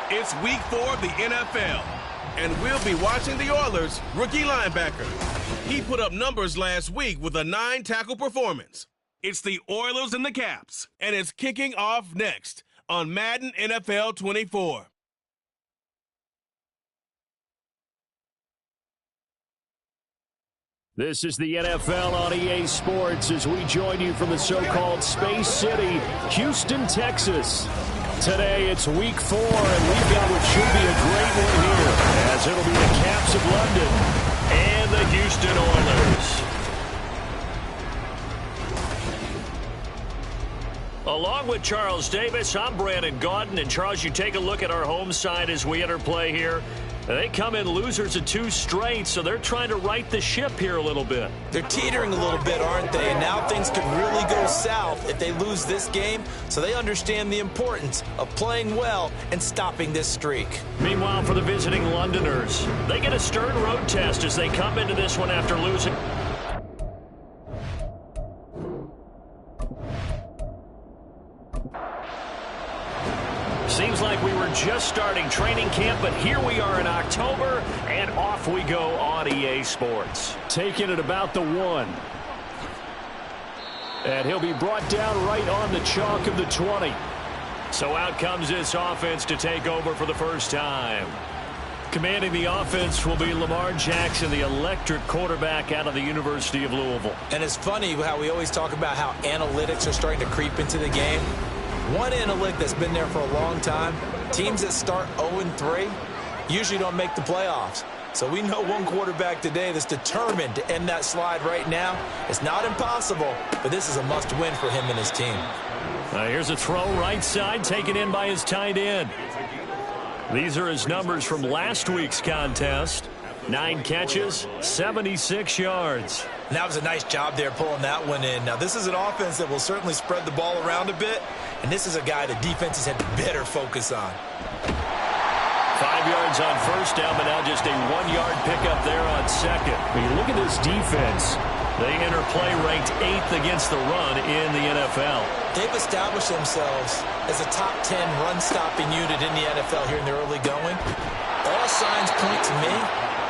It's week 4 of the NFL, and we'll be watching the Oilers' rookie linebacker. He put up numbers last week with a 9-tackle performance. It's the Oilers and the Caps, and it's kicking off next on Madden NFL 24. This is the NFL on EA Sports as we join you from the so-called Space City, Houston, Texas. Today it's week 4, and we've got what should be a great one here, as it'll be the Caps of London and the Houston Oilers. Along with Charles Davis, I'm Brandon Gaudin, and Charles, you take a look at our home side as we enter play here. They come in losers of 2 straight, so they're trying to right the ship here a little bit. They're teetering a little bit, aren't they? And now things could really go south if they lose this game, so they understand the importance of playing well and stopping this streak. Meanwhile, for the visiting Londoners, they get a stern road test as they come into this one after losing. Seems like we were just starting training camp, but here we are in October, and off we go on EA Sports. Taking it about the 1. And he'll be brought down right on the chalk of the 20. So out comes this offense to take over for the first time. Commanding the offense will be Lamar Jackson, the electric quarterback out of the University of Louisville. And it's funny how we always talk about how analytics are starting to creep into the game. One analytic that's been there for a long time, teams that start 0-3 usually don't make the playoffs. So we know one quarterback today that's determined to end that slide right now. It's not impossible, but this is a must-win for him and his team. Here's a throw right side, taken in by his tight end. These are his numbers from last week's contest. 9 catches, 76 yards. And that was a nice job there pulling that one in. Now, this is an offense that will certainly spread the ball around a bit, and this is a guy the defenses had better focus on. 5 yards on first down, but now just a 1-yard pickup there on second. When you look at this defense, they enter play ranked 8th against the run in the NFL. They've established themselves as a top 10 run-stopping unit in the NFL here in the early going. All signs point to me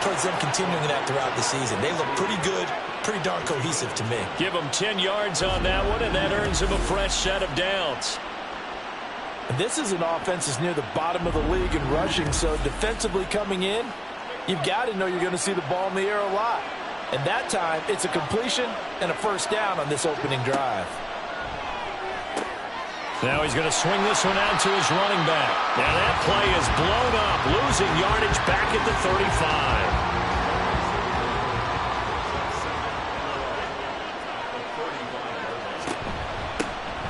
towards them continuing that throughout the season. They look pretty good, pretty darn cohesive to me. Give them 10 yards on that one, and that earns them a fresh set of downs. And this is an offense that's near the bottom of the league in rushing, so defensively coming in, you've got to know you're going to see the ball in the air a lot. And that time, it's a completion and a first down on this opening drive. Now he's going to swing this one out to his running back. Now that play is blown up, losing yardage back at the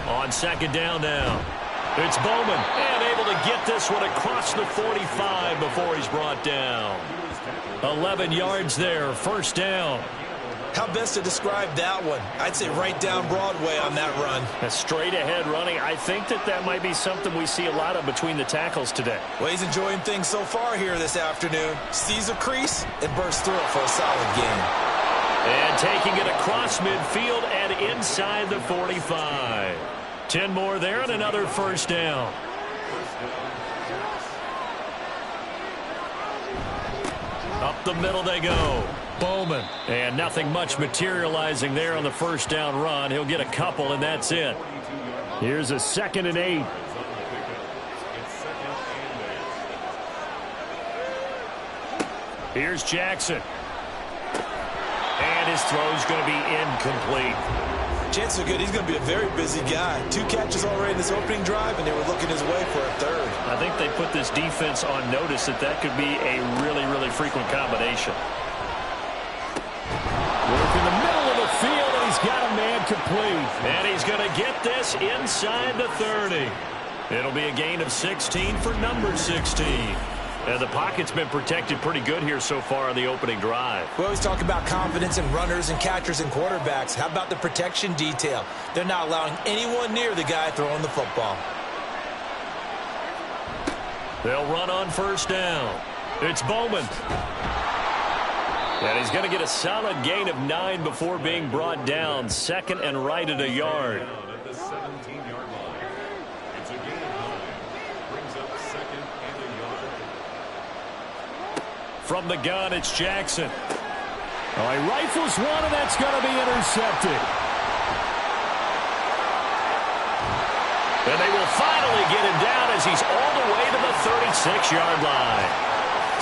35. On second down now. It's Bowman, and able to get this one across the 45 before he's brought down. 11 yards there, first down. How best to describe that one? I'd say right down Broadway on that run. A straight-ahead running. I think that might be something we see a lot of between the tackles today. Well, he's enjoying things so far here this afternoon. Sees a crease and bursts through it for a solid game. And taking it across midfield and inside the 45. 10 more there and another first down. Up the middle they go. Bowman. And nothing much materializing there on the first down run. He'll get a couple, and that's it. Here's a 2nd and 8. Here's Jackson. And his throw's going to be incomplete. Chances are good he's going to be a very busy guy. 2 catches already in this opening drive, and they were looking his way for a 3rd. I think they put this defense on notice that could be a really, really frequent combination. Work in the middle of the field, and he's got a man complete. And he's going to get this inside the 30. It'll be a gain of 16 for number 16. And the pocket's been protected pretty good here so far on the opening drive. We always talk about confidence in runners and catchers and quarterbacks. How about the protection detail? They're not allowing anyone near the guy throwing the football. They'll run on first down. It's Bowman. And he's going to get a solid gain of 9 before being brought down. 2nd and right at a yard. From the gun, it's Jackson. Oh, he rifles one, and that's going to be intercepted. And they will finally get him down as he's all the way to the 36-yard line.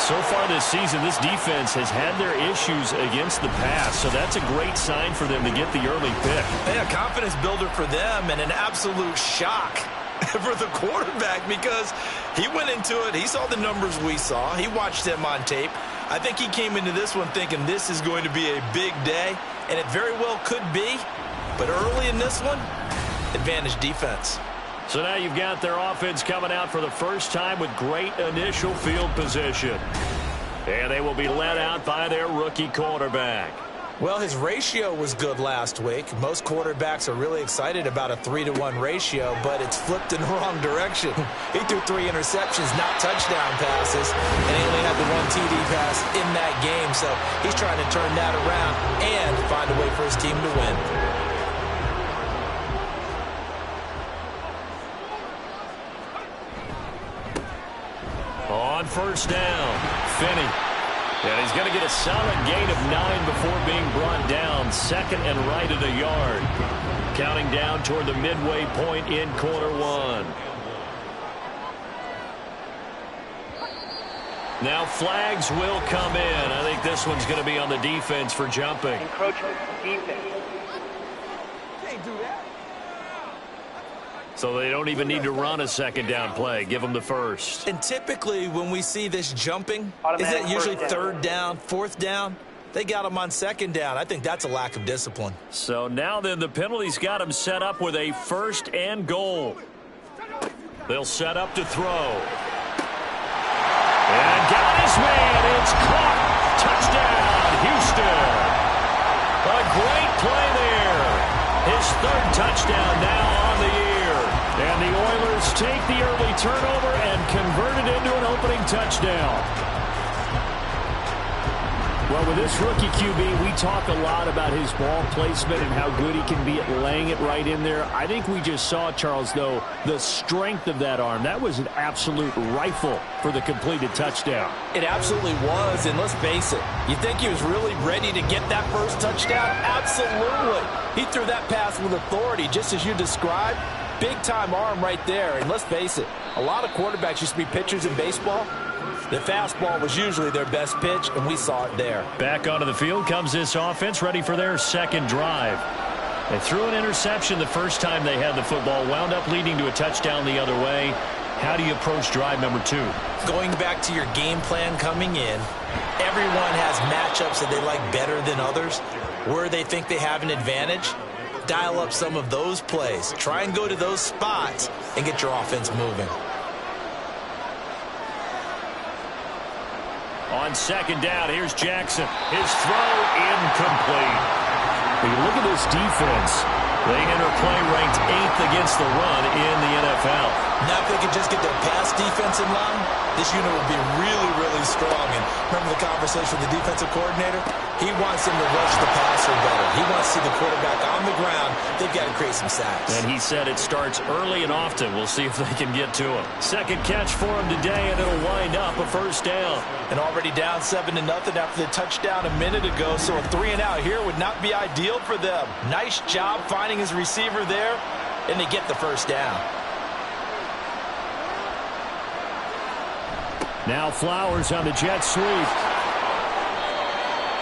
So far this season, this defense has had their issues against the pass, so that's a great sign for them to get the early pick. A confidence builder for them and an absolute shock for the quarterback because he went into it. He saw the numbers we saw. He watched them on tape. I think he came into this one thinking this is going to be a big day, and it very well could be. But early in this one, advantage defense. So now you've got their offense coming out for the first time with great initial field position. And they will be led out by their rookie quarterback. Well, his ratio was good last week. Most quarterbacks are really excited about a 3-to-1 ratio, but it's flipped in the wrong direction. He threw 3 interceptions, not touchdown passes, and he only had the 1 TD pass in that game. So he's trying to turn that around and find a way for his team to win. On first down, Finney. And he's going to get a solid gain of 9 before being brought down. Second and right at a yard. Counting down toward the midway point in quarter one. Now flags will come in. I think this one's going to be on the defense for jumping. Encroachment defense. Can't do that. So they don't even need to run a second down play. Give them the first. And typically when we see this jumping, isn't it usually third down, fourth down? They got him on second down. I think that's a lack of discipline. So now then the penalty's got him set up with a first and goal. They'll set up to throw. And got his man. It's caught. Touchdown, Houston. A great play there. His third touchdown now on the year. And the Oilers take the early turnover and convert it into an opening touchdown. Well, with this rookie QB, we talk a lot about his ball placement and how good he can be at laying it right in there. I think we just saw, Charles, though, the strength of that arm. That was an absolute rifle for the completed touchdown. It absolutely was, and let's face it, you think he was really ready to get that first touchdown? Absolutely. He threw that pass with authority, just as you described. Big-time arm right there, and let's face it, a lot of quarterbacks used to be pitchers in baseball. The fastball was usually their best pitch, and we saw it there. Back onto the field comes this offense, ready for their second drive. They threw an interception the first time they had the football, wound up leading to a touchdown the other way. How do you approach drive number 2? Going back to your game plan coming in, everyone has matchups that they like better than others, where they think they have an advantage. Dial up some of those plays. Try and go to those spots and get your offense moving. On second down, here's Jackson. His throw incomplete. When you look at this defense, they enter play ranked 8th against the run in the NFL. Now if they could just get their pass defense in line, this unit would be really, really strong. And remember the conversation with the defensive coordinator? He wants them to rush the passer better. He wants to see the quarterback on the ground. They've got to create some sacks. And he said it starts early and often. We'll see if they can get to him. Second catch for him today, and it'll wind up a first down. And already down 7-0 after the touchdown a minute ago, so a 3-and-out here would not be ideal for them. Nice job finding his receiver there, and they get the first down. Now Flowers on the jet sweep.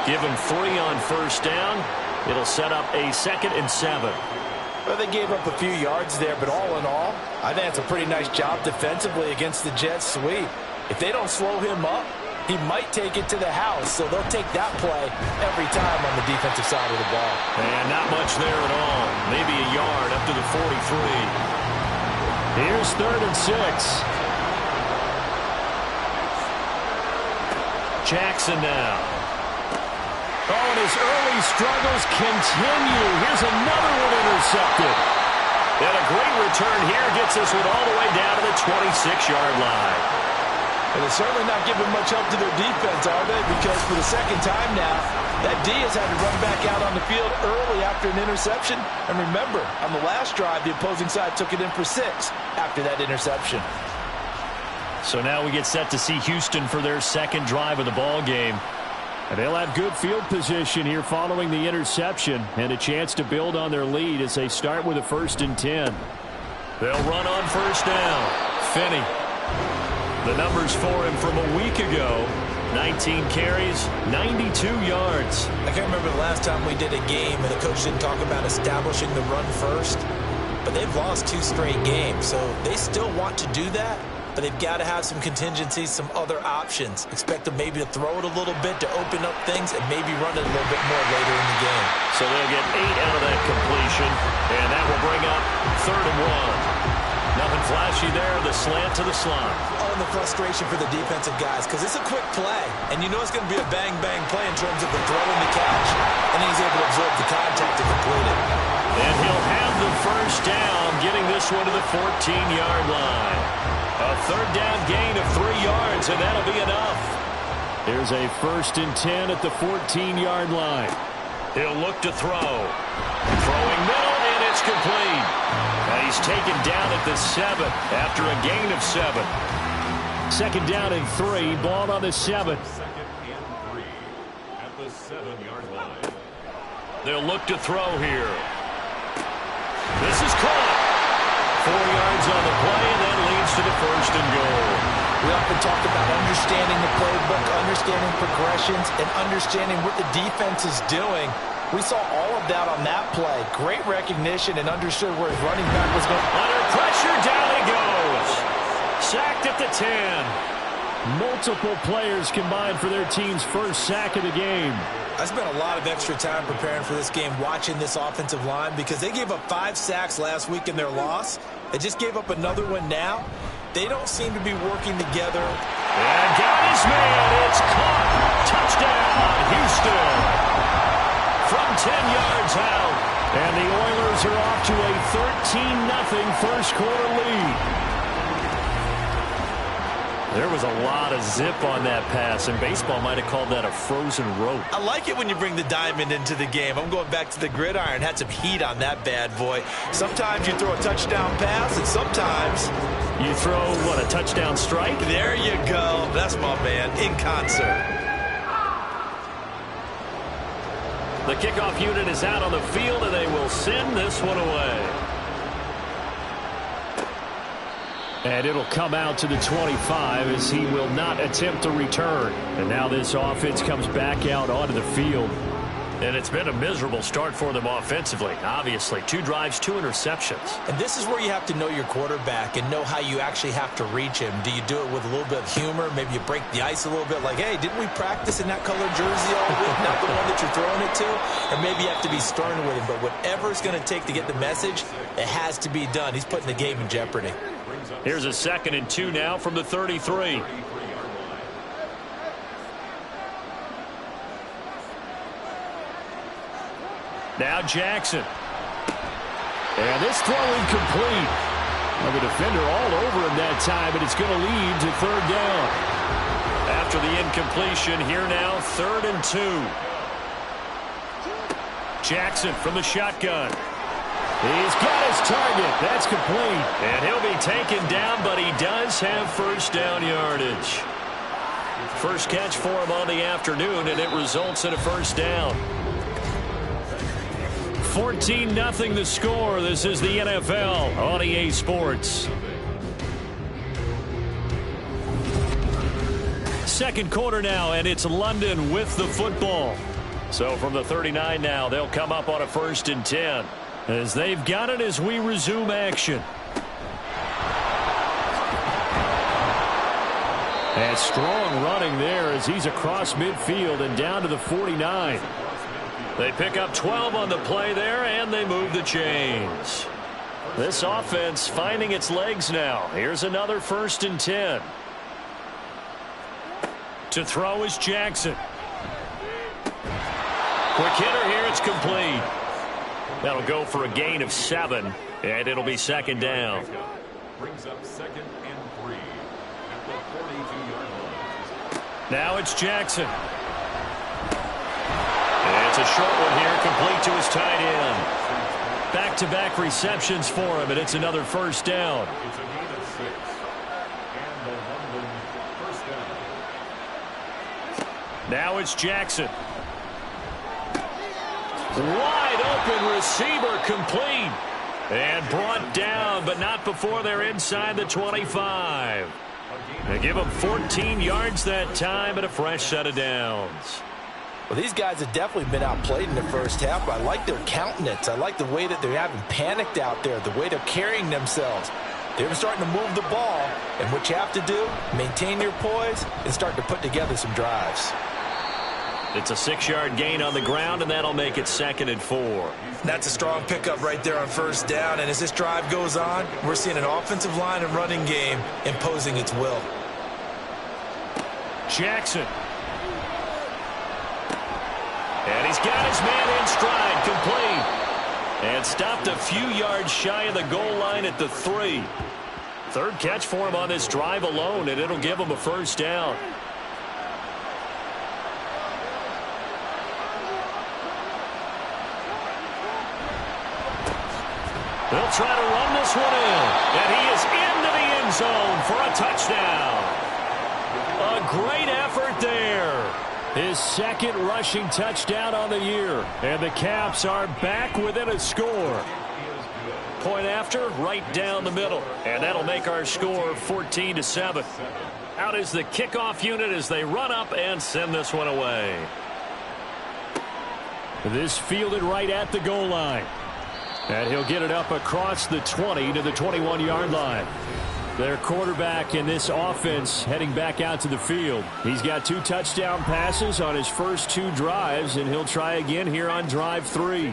Give him 3 on first down. It'll set up a 2nd and 7. Well, they gave up a few yards there, but all in all, I think it's a pretty nice job defensively against the jet sweep. If they don't slow him up, he might take it to the house, so they'll take that play every time on the defensive side of the ball. And not much there at all. Maybe a yard up to the 43. Here's 3rd and 6. Jackson now. Oh, and his early struggles continue. Here's another one intercepted. And a great return here gets this one all the way down to the 26-yard line. And they're certainly not giving much help to their defense, are they? Because for the second time now, that D has had to run back out on the field early after an interception. And remember, on the last drive, the opposing side took it in for 6 after that interception. So now we get set to see Houston for their second drive of the ball game. And they'll have good field position here following the interception and a chance to build on their lead as they start with a 1st and 10. They'll run on 1st down. Finney. The numbers for him from a week ago. 19 carries, 92 yards. I can't remember the last time we did a game and the coach didn't talk about establishing the run first. But they've lost 2 straight games, so they still want to do that. But they've got to have some contingencies, some other options. Expect them maybe to throw it a little bit to open up things and maybe run it a little bit more later in the game. So they'll get 8 out of that completion, and that will bring up 3rd and 1. Nothing flashy there, the slant to the slot. Oh, and the frustration for the defensive guys, because it's a quick play, and you know it's going to be a bang-bang play in terms of the throw and the catch, and he's able to absorb the contact to complete it. And he'll have the 1st down, getting this one to the 14-yard line. A 3rd down gain of 3 yards, and that'll be enough. Here's a 1st and 10 at the 14-yard line. He'll look to throw. Throwing middle, and it's complete. And he's taken down at the 7 after a gain of 7. 2nd down and 3, ball on the 7. 2nd and 3 at the 7-yard line. They'll look to throw here. This is caught. 4 yards on the play, and that leads to the 1st and goal. We often talk about understanding the playbook, understanding progressions, and understanding what the defense is doing. We saw all of that on that play. Great recognition and understood where his running back was going. Under pressure, down he goes. Sacked at the 10. Multiple players combined for their team's 1st sack of the game. I spent a lot of extra time preparing for this game watching this offensive line because they gave up 5 sacks last week in their loss. They just gave up another one now. They don't seem to be working together. And got his man. It's caught. Touchdown, Houston. From 10 yards out. And the Oilers are off to a 13-0 first quarter lead. There was a lot of zip on that pass, and baseball might have called that a frozen rope. I like it when you bring the diamond into the game. I'm going back to the gridiron. Had some heat on that bad boy. Sometimes you throw a touchdown pass, and sometimes you throw, what, a touchdown strike? There you go. That's my man, in concert. The kickoff unit is out on the field, and they will send this one away. And it'll come out to the 25 as he will not attempt to return. And now this offense comes back out onto the field. And it's been a miserable start for them offensively. Obviously, 2 drives, 2 interceptions. And this is where you have to know your quarterback and know how you actually have to reach him. Do you do it with a little bit of humor? Maybe you break the ice a little bit like, hey, didn't we practice in that colored jersey all week? Not the one that you're throwing it to? Or maybe you have to be stern with him. But whatever it's going to take to get the message, it has to be done. He's putting the game in jeopardy. Here's a 2nd and 2 now from the 33. Now Jackson. And this throw incomplete. Well, the defender all over him that time, but it's going to lead to 3rd down. After the incompletion, here now 3rd and 2. Jackson from the shotgun. He's got his target. That's complete. And he'll be taken down, but he does have 1st down yardage. First catch for him on the afternoon, and it results in a 1st down. 14-0 the score. This is the NFL on EA Sports. Second quarter now, and it's London with the football. So from the 39 now, they'll come up on a 1st and 10. As they've got it as we resume action. And strong running there as he's across midfield and down to the 49. They pick up 12 on the play there, and they move the chains. This offense finding its legs now. Here's another 1st and 10. To throw is Jackson. Quick hitter here, it's complete. That'll go for a gain of 7, and it'll be 2nd down. Brings up 2nd and 3 at the 42-yard line. Now it's Jackson. And it's a short one here, complete to his tight end. Back-to-back receptions for him, and it's another 1st down. It's a gain of 6. And the Now it's Jackson. Wide open receiver, complete. And brought down, but not before they're inside the 25. They give them 14 yards that time and a fresh set of downs. Well, these guys have definitely been outplayed in the first half, but I like their countenance. I like the way that they're having panicked out there, the way they're carrying themselves. They're starting to move the ball, and what you have to do, maintain your poise and start to put together some drives. It's a 6-yard gain on the ground, and that'll make it 2nd and 4. That's a strong pickup right there on first down, and as this drive goes on, we're seeing an offensive line and running game imposing its will. Jackson. And he's got his man in stride, complete. And stopped a few yards shy of the goal line at the 3. Third catch for him on this drive alone, and it'll give him a first down. They'll try to run this one in, and he is into the end zone for a touchdown. A great effort there. His 2nd rushing touchdown on the year, and the Caps are back within a score. Point after, right down the middle, and that'll make our score 14-7. Out is the kickoff unit as they run up and send this one away. This fielded right at the goal line. And he'll get it up across the 20 to the 21-yard line. Their quarterback in this offense heading back out to the field. He's got 2 touchdown passes on his first 2 drives, and he'll try again here on drive 3.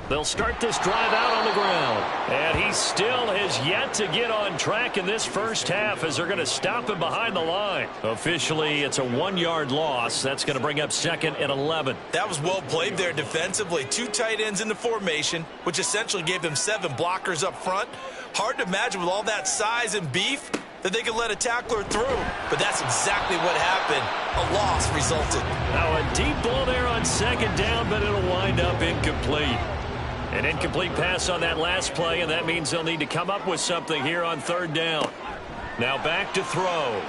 They'll start this drive out on the ground. And he still has yet to get on track in this first half as they're going to stop him behind the line. Officially, it's a 1-yard loss. That's going to bring up 2nd and 11. That was well played there defensively. 2 tight ends in the formation, which essentially gave them 7 blockers up front. Hard to imagine with all that size and beef that they could let a tackler through. But that's exactly what happened. A loss resulted. Now a deep ball there on 2nd down, but it'll wind up incomplete. An incomplete pass on that last play, and that means they'll need to come up with something here on 3rd down. Now back to throw.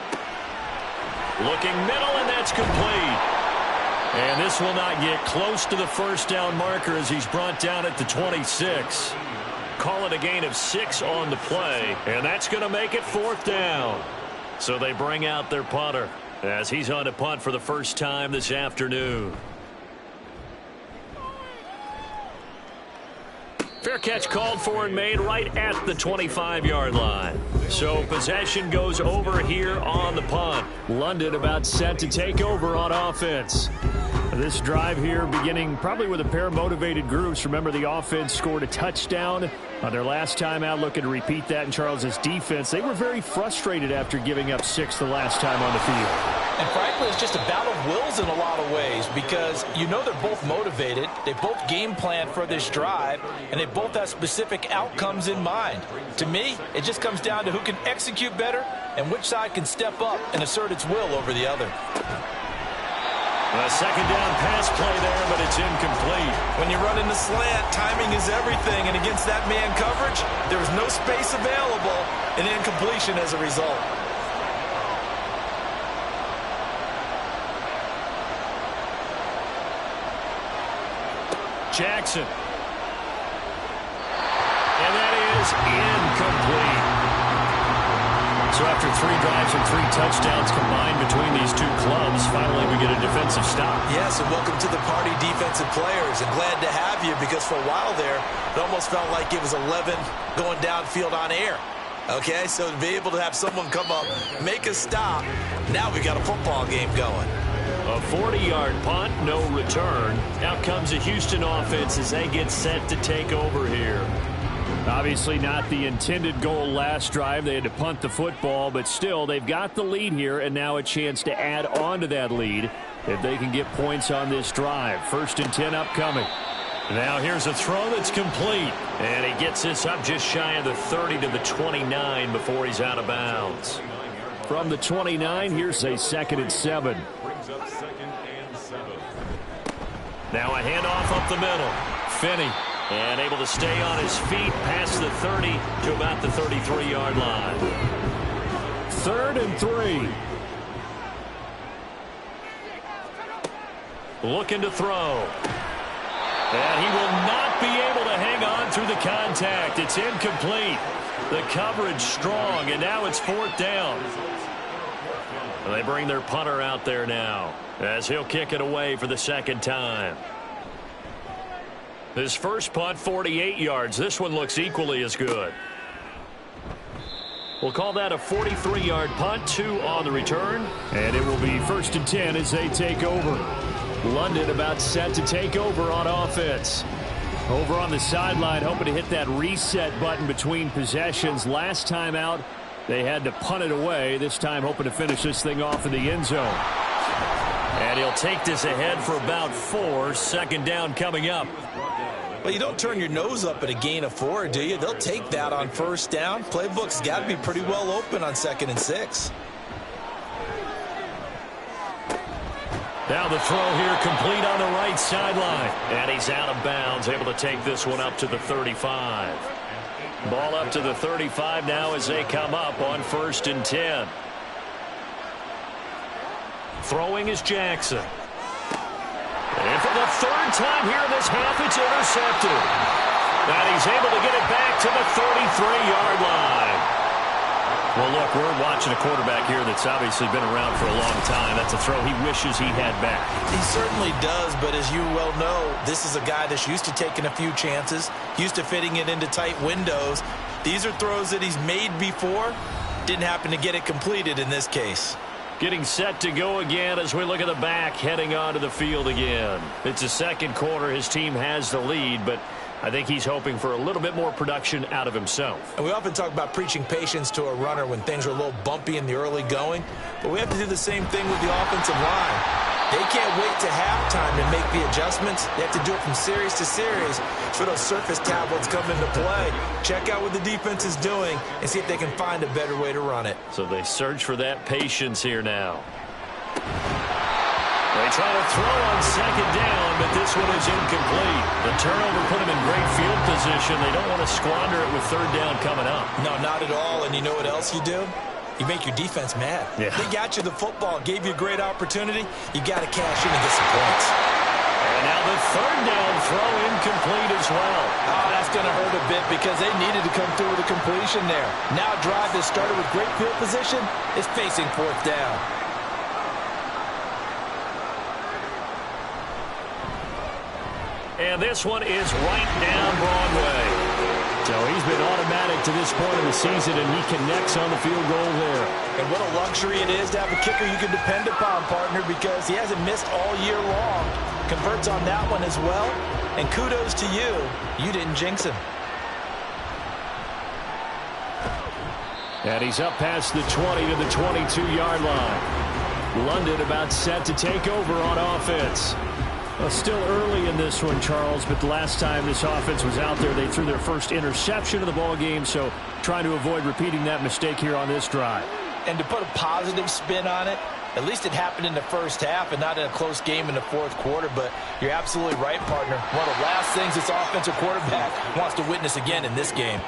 Looking middle, and that's complete. And this will not get close to the first down marker as he's brought down at the 26. Call it a gain of 6 on the play, and that's going to make it 4th down. So they bring out their punter as he's on to punt for the first time this afternoon. Fair catch called for and made right at the 25-yard line. So possession goes over here on the punt. London about set to take over on offense. This drive here beginning probably with a pair of motivated groups. Remember, the offense scored a touchdown on their last time out. Looking to repeat that in Charles's defense. They were very frustrated after giving up 6 the last time on the field. And frankly, it's just a battle of wills in a lot of ways because you know they're both motivated. They both game plan for this drive, and they both have specific outcomes in mind. To me, it just comes down to who can execute better and which side can step up and assert its will over the other. A 2nd down pass play there, but it's incomplete. When you run in the slant, timing is everything, and against that man coverage, there was no space available, and incompletion as a result. Jackson. And that is incomplete. So after 3 drives and 3 touchdowns combined between these 2 clubs, finally we get a defensive stop. Yes, and welcome to the party, defensive players, and glad to have you because for a while there, it almost felt like it was 11 going downfield on air. Okay, so to be able to have someone come up, make a stop, now we got a football game going. A 40-yard punt, no return. Out comes the Houston offense as they get set to take over here. Obviously not the intended goal last drive. They had to punt the football, but still they've got the lead here and now a chance to add on to that lead if they can get points on this drive. 1st and 10 upcoming. Now here's a throw that's complete, and he gets this up just shy of the 30 to the 29 before he's out of bounds. From the 29, here's a 2nd and 7. Brings up 2nd and 7. Now a handoff up the middle. Finney And able to stay on his feet past the 30 to about the 33-yard line. 3rd and 3. Looking to throw. And he will not be able to hang on through the contact. It's incomplete. The coverage strong, and now it's 4th down. And they bring their punter out there now as he'll kick it away for the 2nd time. His first punt, 48 yards. This one looks equally as good. We'll call that a 43-yard punt, 2 on the return. And it will be 1st and 10 as they take over. London about set to take over on offense. Over on the sideline, hoping to hit that reset button between possessions. Last time out, they had to punt it away. This time hoping to finish this thing off in the end zone. And he'll take this ahead for about 4. 2nd down coming up. Well, you don't turn your nose up at a gain of 4, do you? They'll take that on 1st down. Playbook's got to be pretty well open on 2nd and 6. Now the throw here complete on the right sideline. And he's out of bounds, able to take this one up to the 35. Ball up to the 35 now as they come up on 1st and 10. Throwing is Jackson. And for the 3rd time here in this half, it's intercepted. And he's able to get it back to the 33-yard line. Well, look, we're watching a quarterback here that's obviously been around for a long time. That's a throw he wishes he had back. He certainly does, but as you well know, this is a guy that's used to taking a few chances, used to fitting it into tight windows. These are throws that he's made before. Didn't happen to get it completed in this case. Getting set to go again as we look at the back, heading onto the field again. It's the 2nd quarter. His team has the lead, but I think he's hoping for a little bit more production out of himself. And we often talk about preaching patience to a runner when things are a little bumpy in the early going, but we have to do the same thing with the offensive line. They can't wait to halftime to make the adjustments. They have to do it from series to series. So those surface tablets come into play. Check out what the defense is doing and see if they can find a better way to run it. So they search for that patience here now. They try to throw on 2nd down, but this one is incomplete. The turnover put them in great field position. They don't want to squander it with 3rd down coming up. No, not at all. And you know what else you do? You make your defense mad. Yeah. They got you the football, gave you a great opportunity. You got to cash in and get some points. And now the 3rd down throw incomplete as well. Oh, that's going to hurt a bit because they needed to come through with a completion there. Now a drive that started with great field position is facing 4th down. And this one is right down Broadway. So he's been automatic to this point in the season, and he connects on the field goal there. And what a luxury it is to have a kicker you can depend upon, partner, because he hasn't missed all year long. Converts on that one as well. And kudos to you. You didn't jinx him. And he's up past the 20 to the 22-yard line. London about set to take over on offense. Well, still early in this one, Charles, but the last time this offense was out there, they threw their first interception of the ball game, so trying to avoid repeating that mistake here on this drive. And to put a positive spin on it, at least it happened in the first half and not in a close game in the 4th quarter, but you're absolutely right, partner. One of the last things this offensive quarterback wants to witness again in this game.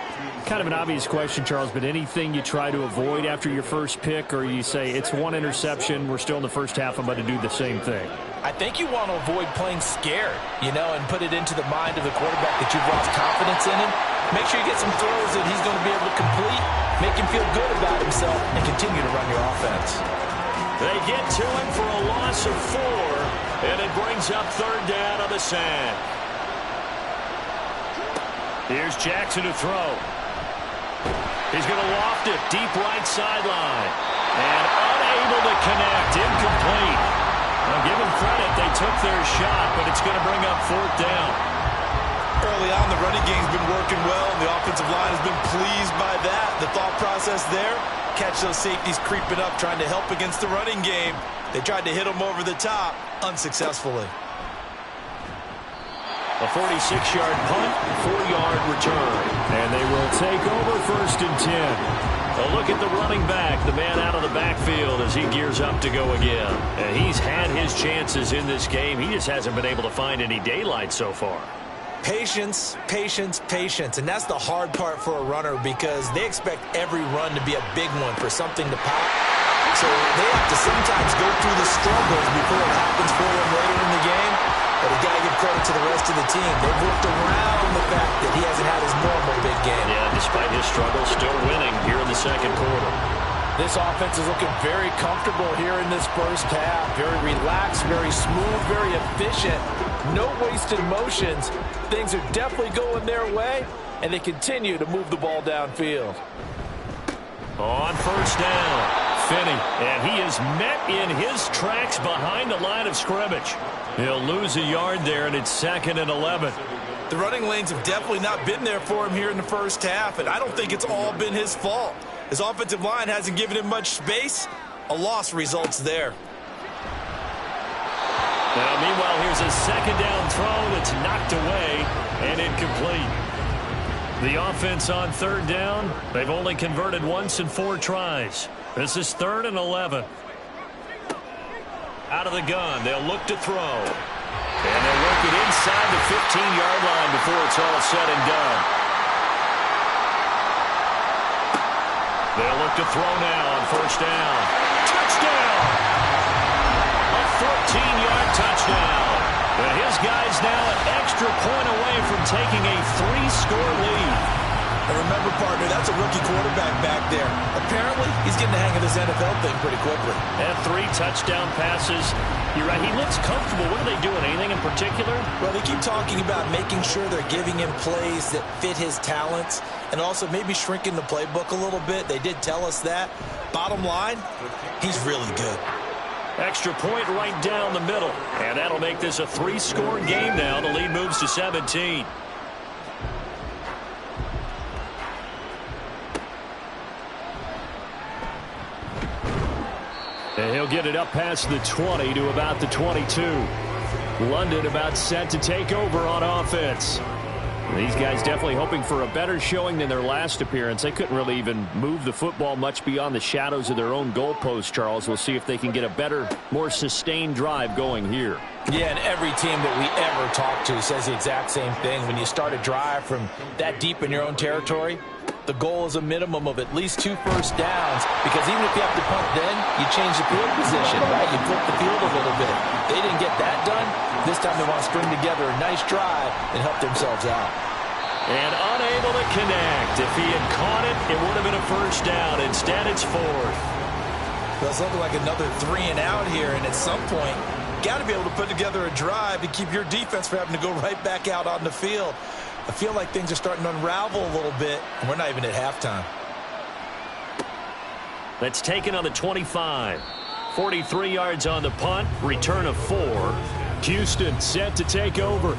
Kind of an obvious question, Charles, but anything you try to avoid after your first pick, or you say it's one interception, we're still in the first half, I'm about to do the same thing? I think you want to avoid playing scared, and put it into the mind of the quarterback that you've lost confidence in him. Make sure you get some throws that he's going to be able to complete, make him feel good about himself, and continue to run your offense. They get to him for a loss of 4, and it brings up 3rd down on the sack. Here's Jackson to throw. He's going to loft it deep right sideline. And unable to connect. Incomplete. Now give them credit. They took their shot, but it's going to bring up 4th down. Early on, the running game's been working well, and the offensive line has been pleased by that. The thought process there, catch those safeties creeping up, trying to help against the running game. They tried to hit them over the top, unsuccessfully. A 46-yard punt, 4-yard return. And they will take over 1st and 10. A look at the running back, the man out of the backfield as he gears up to go again. And he's had his chances in this game. He just hasn't been able to find any daylight so far. Patience, patience, patience. And that's the hard part for a runner because they expect every run to be a big one for something to pop. So they have to sometimes go through the struggles before it happens for them later in the game. But you got to give credit to the rest of the team. They've worked around the fact that he hasn't had his normal big game. Yeah, despite his struggles, still winning here in the second quarter. This offense is looking very comfortable here in this first half. Very relaxed, very smooth, very efficient. No wasted motions. Things are definitely going their way, and they continue to move the ball downfield. On first down, Finney, and he is met in his tracks behind the line of scrimmage. He'll lose a yard there, and it's 2nd and 11. The running lanes have definitely not been there for him here in the first half, and I don't think it's all been his fault. His offensive line hasn't given him much space. A loss results there. Now, meanwhile, here's a second down throw that's knocked away and incomplete. The offense on third down, they've only converted once in 4 tries. This is 3rd and 11. Out of the gun, they'll look to throw. And they'll work it inside the 15-yard line before it's all said and done. They'll look to throw now on first down. Touchdown! A 14-yard touchdown. And his guy's now an extra point away from taking a 3-score lead. And remember, partner, that's a rookie quarterback back there. Apparently, he's getting the hang of this NFL thing pretty quickly. And 3 touchdown passes. You're right, he looks comfortable. What are they doing? Anything in particular? Well, they keep talking about making sure they're giving him plays that fit his talents and also maybe shrinking the playbook a little bit. They did tell us that. Bottom line, he's really good. Extra point right down the middle. And that'll make this a 3-score game now. The lead moves to 17. And he'll get it up past the 20 to about the 22. London about set to take over on offense. These guys definitely hoping for a better showing than their last appearance. They couldn't really even move the football much beyond the shadows of their own goalpost, Charles. We'll see if they can get a better, more sustained drive going here. Yeah, and every team that we ever talk to says the exact same thing. When you start a drive from that deep in your own territory, the goal is a minimum of at least 2 first downs, because even if you have to punt then, you change the field position, right? You flip the field a little bit. They didn't get that done. This time they want to string together a nice drive and help themselves out. And unable to connect. If he had caught it, it would have been a first down. Instead, it's 4th. Well, it's looking like another 3 and out here, and at some point, got to be able to put together a drive to keep your defense from having to go right back out on the field. I feel like things are starting to unravel a little bit, and we're not even at halftime. That's taken on the 25. 43 yards on the punt. Return of 4. Houston set to take over.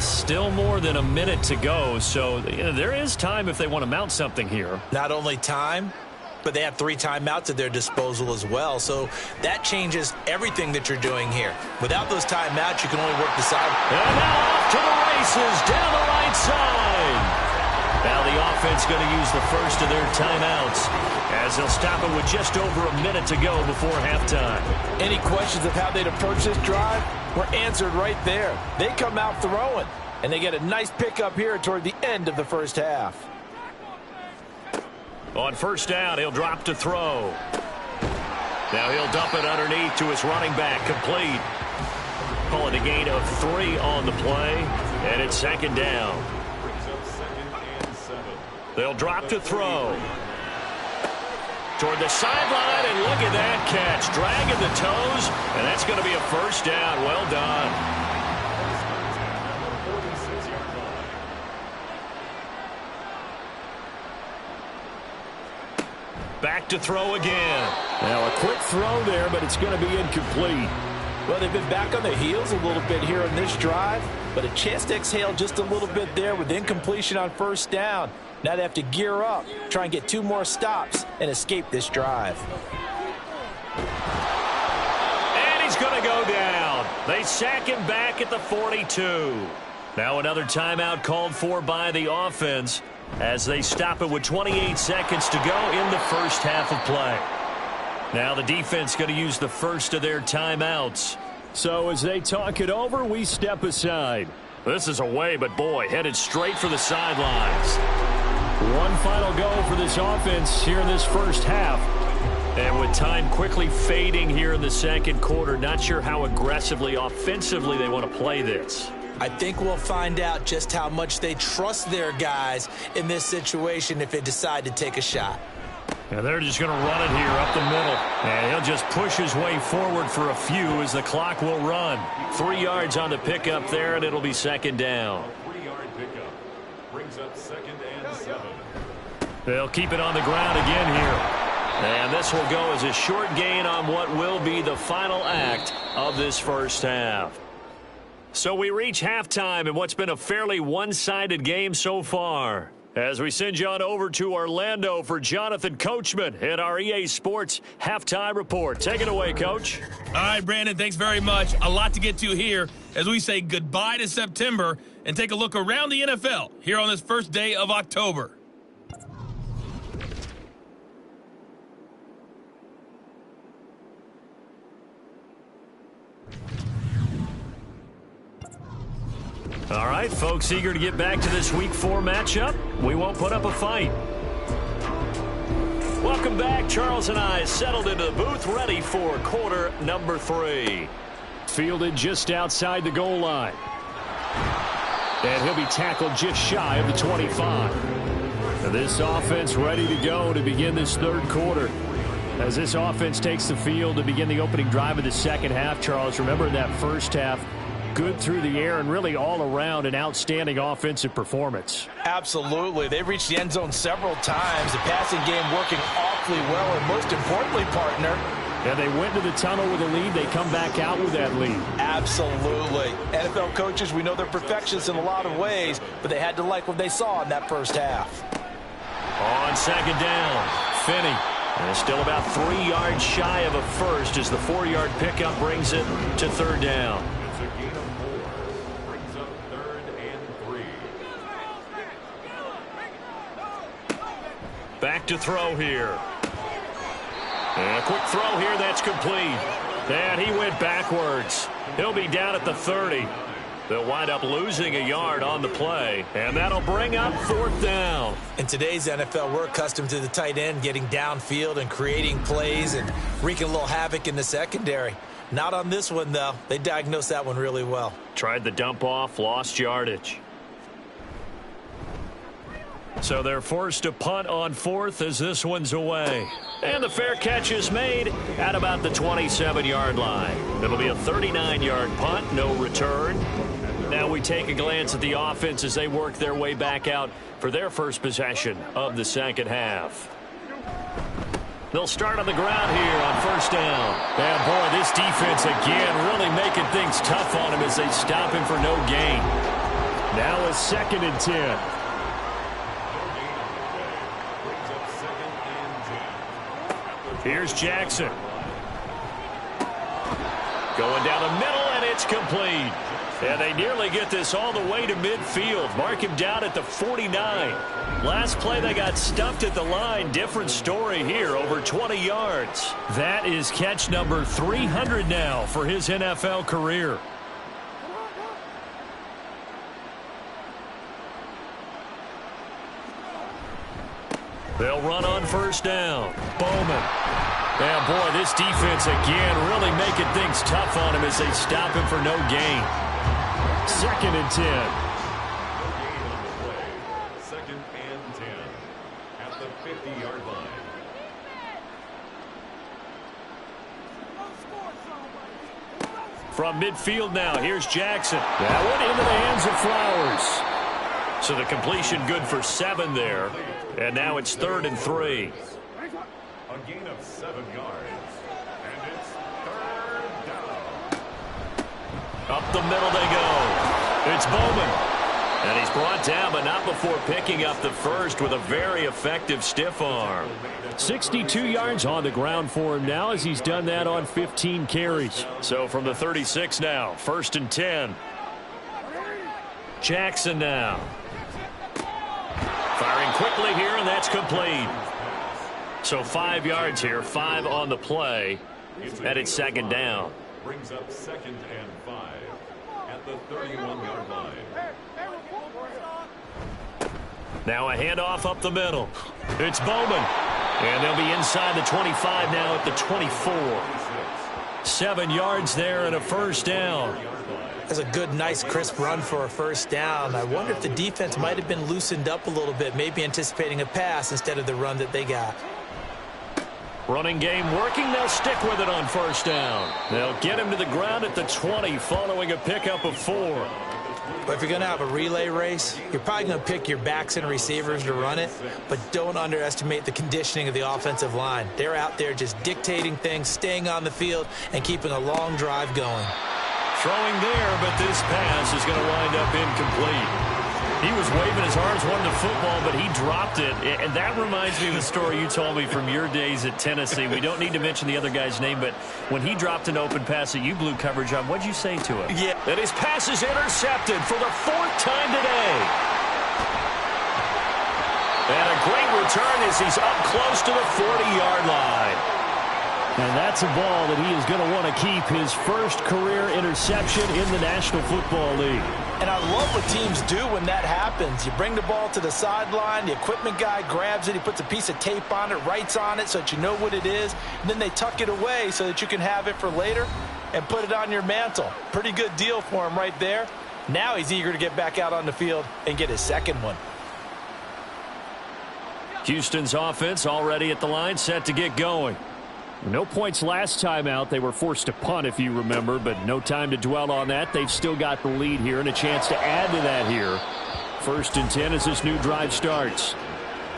Still more than a minute to go, so there is time if they want to mount something here. Not only time, but they have 3 timeouts at their disposal as well. So that changes everything that you're doing here. Without those timeouts, you can only work the side. And now off to the races down the right side. Now the offense going to use the first of their timeouts as they'll stop it with just over a minute to go before halftime. Any questions of how they'd approach this drive were answered right there. They come out throwing, and they get a nice pickup here toward the end of the first half. On first down, he'll drop to throw. Now he'll dump it underneath to his running back, complete. Call it a gain of 3 on the play, and it's 2nd down. They'll drop to throw. Toward the sideline, and look at that catch. Dragging the toes, and that's going to be a first down. Well done. Back to throw again. Now a quick throw there, but it's going to be incomplete. Well, they've been back on their heels a little bit here on this drive, but a chance to exhale just a little bit there with incompletion on first down. Now they have to gear up, try and get 2 more stops, and escape this drive. And he's going to go down. They sack him back at the 42. Now another timeout called for by the offense as they stop it with 28 seconds to go in the first half of play. Now the defense going to use the first of their timeouts. So as they talk it over, we step aside. This is away, but boy, headed straight for the sidelines. One final go for this offense here in this first half. And with time quickly fading here in the second quarter, not sure how aggressively, offensively they want to play this. I think we'll find out just how much they trust their guys in this situation if they decide to take a shot. And they're just going to run it here up the middle. And he'll just push his way forward for a few as the clock will run. 3 yards on the pickup there, and it'll be second down. 3-yard pickup brings up 2nd and 7. They'll keep it on the ground again here. And this will go as a short gain on what will be the final act of this first half. So we reach halftime in what's been a fairly one-sided game so far. As we send you on over to Orlando for Jonathan Coachman at our EA Sports Halftime Report. Take it away, Coach. All right, Brandon, thanks very much. A lot to get to here as we say goodbye to September and take a look around the NFL here on this first day of October. All right, folks, eager to get back to this Week 4 matchup. We won't put up a fight. Welcome back. Charles and I settled into the booth, ready for quarter number 3. Fielded just outside the goal line. And he'll be tackled just shy of the 25. Now this offense ready to go to begin this third quarter. As this offense takes the field to begin the opening drive of the second half, Charles, remember in that first half, good through the air and really all around an outstanding offensive performance. Absolutely. They've reached the end zone several times. The passing game working awfully well, and most importantly, partner, and they went to the tunnel with a lead. They come back out with that lead. Absolutely. NFL coaches, we know they're perfectionists in a lot of ways, but they had to like what they saw in that first half. On second down, Finney. And still about 3 yards shy of a first as the 4-yard pickup brings it to third down. It's a gain of 4. Brings up 3rd and 3. Back to throw here. And a quick throw here, that's complete. And he went backwards. He'll be down at the 30. They'll wind up losing a yard on the play, and that'll bring up 4th down. In today's NFL, we're accustomed to the tight end getting downfield and creating plays and wreaking a little havoc in the secondary. Not on this one, though. They diagnosed that one really well. Tried the dump off, lost yardage. So they're forced to punt on 4th as this one's away. And the fair catch is made at about the 27-yard line. It'll be a 39-yard punt, no return. Now we take a glance at the offense as they work their way back out for their first possession of the second half. They'll start on the ground here on first down. And boy, this defense again really making things tough on him as they stop him for no gain. Now a 2nd and 10. Here's Jackson. Going down the middle, and it's complete. And they nearly get this all the way to midfield. Mark him down at the 49. Last play, they got stuffed at the line. Different story here, over 20 yards. That is catch number 300 now for his NFL career. They'll run on first down. Bowman. And boy, this defense again really making things tough on him as they stop him for no gain. 2nd and 10. Second and 10 at the 50-yard line. From midfield now, here's Jackson. That one into the hands of Flowers. So the completion good for 7 there. And now it's 3rd and 3. A gain of 7 yards. And it's 3rd down. Up the middle they go. It's Bowman. And he's brought down, but not before picking up the first with a very effective stiff arm. 62 yards on the ground for him now as he's done that on 15 carries. So from the 36 now, 1st and 10. Jackson now. Firing quickly here, and that's complete. So 5 yards here, 5 on the play, and it's 2nd down. Brings up 2nd and 5 at at the 31-yard line. Now a handoff up the middle. It's Bowman. And they'll be inside the 25 now at the 24. 7 yards there and a first down. That's a good, nice, crisp run for a first down. I wonder if the defense might have been loosened up a little bit, maybe anticipating a pass instead of the run that they got. Running game working. They'll stick with it on first down. They'll get him to the ground at the 20 following a pickup of 4. But if you're going to have a relay race, you're probably going to pick your backs and receivers to run it, but don't underestimate the conditioning of the offensive line. They're out there just dictating things, staying on the field, and keeping a long drive going. Throwing there, but this pass is going to wind up incomplete. He was waving his arms, wanted the football, but he dropped it. And that reminds me of the story you told me from your days at Tennessee. We don't need to mention the other guy's name, but when he dropped an open pass that you blew coverage on, what'd you say to him? Yeah. That his pass is intercepted for the 4th time today. And a great return as he's up close to the 40-yard line. And that's a ball that he is going to want to keep, his first career interception in the National Football League. And I love what teams do when that happens. You bring the ball to the sideline, the equipment guy grabs it, he puts a piece of tape on it, writes on it so that you know what it is, and then they tuck it away so that you can have it for later and put it on your mantle. Pretty good deal for him right there. Now he's eager to get back out on the field and get his second one. Houston's offense already at the line, set to get going. No points last time out. They were forced to punt, if you remember, but no time to dwell on that. They've still got the lead here and a chance to add to that here. 1st and 10 as this new drive starts.